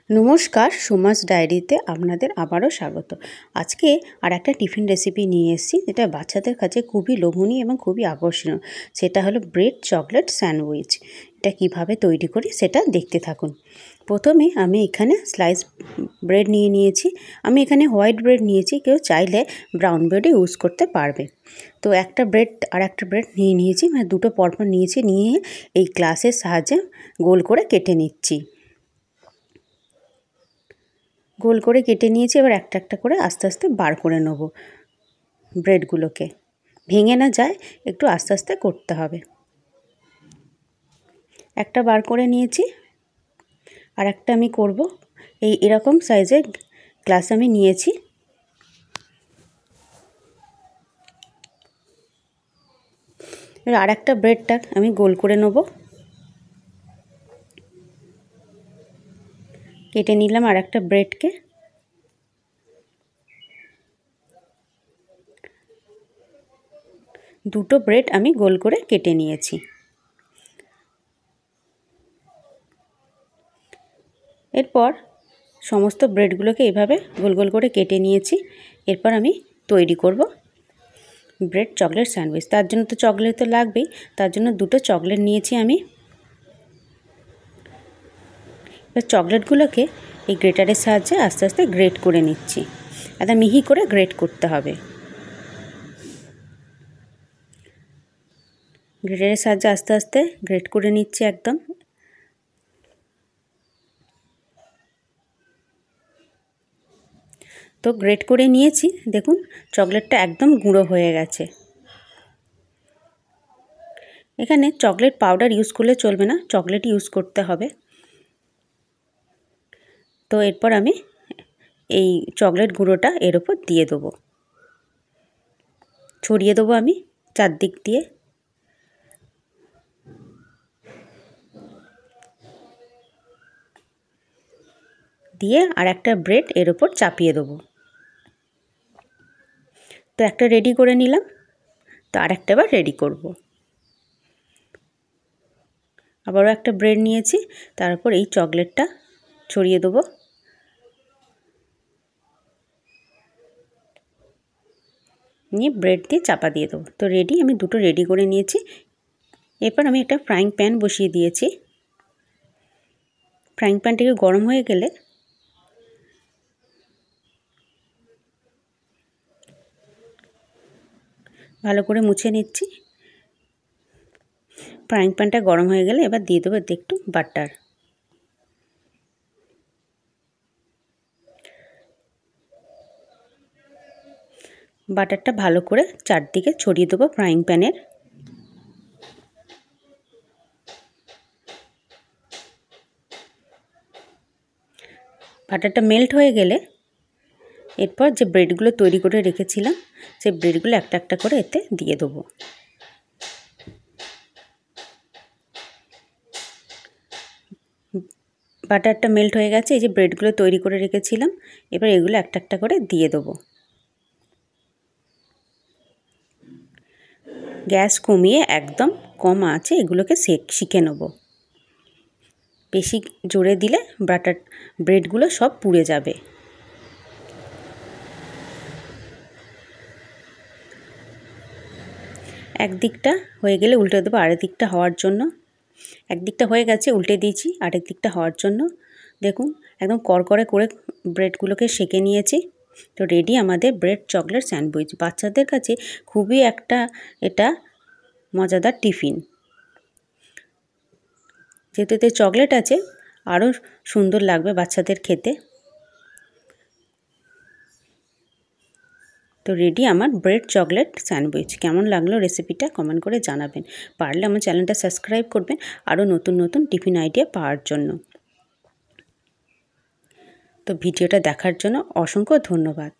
নমস্কার, সুমাস ডায়েরিতে আপনাদের আবারও স্বাগত। আজকে আর একটা টিফিন রেসিপি নিয়ে এসেছি, যেটা বাচ্চাদের কাছে খুবই লোভনীয় এবং খুবই আকর্ষণীয়। সেটা হলো ব্রেড চকলেট স্যান্ডউইচ। এটা কিভাবে তৈরি করি সেটা দেখতে থাকুন। প্রথমে আমি এখানে স্লাইস ব্রেড নিয়েছি। আমি এখানে হোয়াইট ব্রেড নিয়েছি, কেউ চাইলে ব্রাউন ব্রেডও ইউজ করতে পারবে। তো একটা ব্রেড আর একটা ব্রেড নিয়েছি, মানে দুটো পরপর নিয়ে এই গ্লাসের সাহায্যে গোল করে কেটে নিচ্ছি। গোল করে কেটে নিয়েছি। এবার একটা একটা করে আস্তে আস্তে বার করে নেব। ব্রেডগুলোকে ভেঙে না যায়, একটু আস্তে আস্তে করতে হবে। একটা বার করে নিয়েছি, আর একটা আমি করব। এরকম সাইজের গ্লাস আমি নিয়েছি। এবার আর একটা ব্রেডটা আমি গোল করে নেব। কেটে নিলাম আর একটা ব্রেডকে। দুটো ব্রেড আমি গোল করে কেটে নিয়েছি। এরপর সমস্ত ব্রেডগুলোকে এভাবে গোল গোল করে কেটে নিয়েছি। এরপর আমি তৈরি করব ব্রেড চকলেট স্যান্ডউইচ। তার জন্য তো চকলেট তো লাগবেই, তার জন্য দুটো চকলেট নিয়েছি আমি। এবার চকলেটগুলোকে এই গ্রেটারের সাহায্যে আস্তে আস্তে গ্রেট করে নিচ্ছি। একদম মিহি করে গ্রেট করতে হবে। গ্রেটারের সাহায্যে আস্তে আস্তে গ্রেট করে নিচ্ছি একদম। তো গ্রেট করে নিয়েছি, দেখুন চকলেটটা একদম গুঁড়ো হয়ে গেছে। এখানে চকলেট পাউডার ইউজ করলে চলবে না, চকলেট ইউজ করতে হবে। তো এরপর আমি এই চকলেট গুঁড়োটা এর ওপর দিয়ে দেবো, ছড়িয়ে দেবো আমি চারদিক দিয়ে। দিয়ে আর একটা ব্রেড এর ওপর চাপিয়ে দেবো। তো একটা রেডি করে নিলাম, তো আর একটা বার রেডি করব। আবারও একটা ব্রেড নিয়েছি, তার উপর এই চকলেটটা ছড়িয়ে দেবো। নিয়ে ব্রেড দিয়ে চাপা দিয়ে দেবো। তো রেডি, আমি দুটো রেডি করে নিয়েছি। এরপর আমি একটা ফ্রাইং প্যান বসিয়ে দিয়েছি। ফ্রাইং প্যানটাকে গরম হয়ে গেলে ভালো করে মুছে নিচ্ছি। ফ্রাইং প্যানটা গরম হয়ে গেলে এবার দিয়ে দেবো একটু বাটার। বাটারটা ভালো করে চারদিকে ছড়িয়ে দেবো ফ্রাইং প্যানের। বাটারটা মেল্ট হয়ে গেলে এরপর যে ব্রেডগুলো তৈরি করে রেখেছিলাম, সেই ব্রেডগুলো একটা একটা করে এতে দিয়ে দেবো। বাটারটা মেল্ট হয়ে গেছে, এই যে ব্রেডগুলো তৈরি করে রেখেছিলাম, এবার এগুলো একটা একটা করে দিয়ে দেবো। গ্যাস কমিয়ে একদম কম আঁচে এগুলোকে শিখে নেব। বেশি জোরে দিলে ব্রেডগুলো সব পুড়ে যাবে। একদিকটা হয়ে গেলে উল্টে দেবো আরেক দিকটা হওয়ার জন্য। একদিকটা হয়ে গেছে, উল্টে দিয়েছি আরেক দিকটা হওয়ার জন্য। দেখুন একদম কড়কড়ে করে ব্রেডগুলোকে সেঁকে নিয়েছি। তো রেডি আমাদের ব্রেড চকলেট স্যান্ডউইচ। বাচ্চাদের কাছে খুবই একটা এটা মজাদার টিফিন। যেহেতু এতে চকলেট আছে, আরও সুন্দর লাগবে বাচ্চাদের খেতে। তো রেডি আমার ব্রেড চকলেট স্যান্ডউইচ। কেমন লাগলো রেসিপিটা কমেন্ট করে জানাবেন। পারলে আমার চ্যানেলটা সাবস্ক্রাইব করবেন আরও নতুন নতুন টিফিন আইডিয়া পাওয়ার জন্য। তো ভিডিওটা দেখার জন্য অসংখ্য ধন্যবাদ।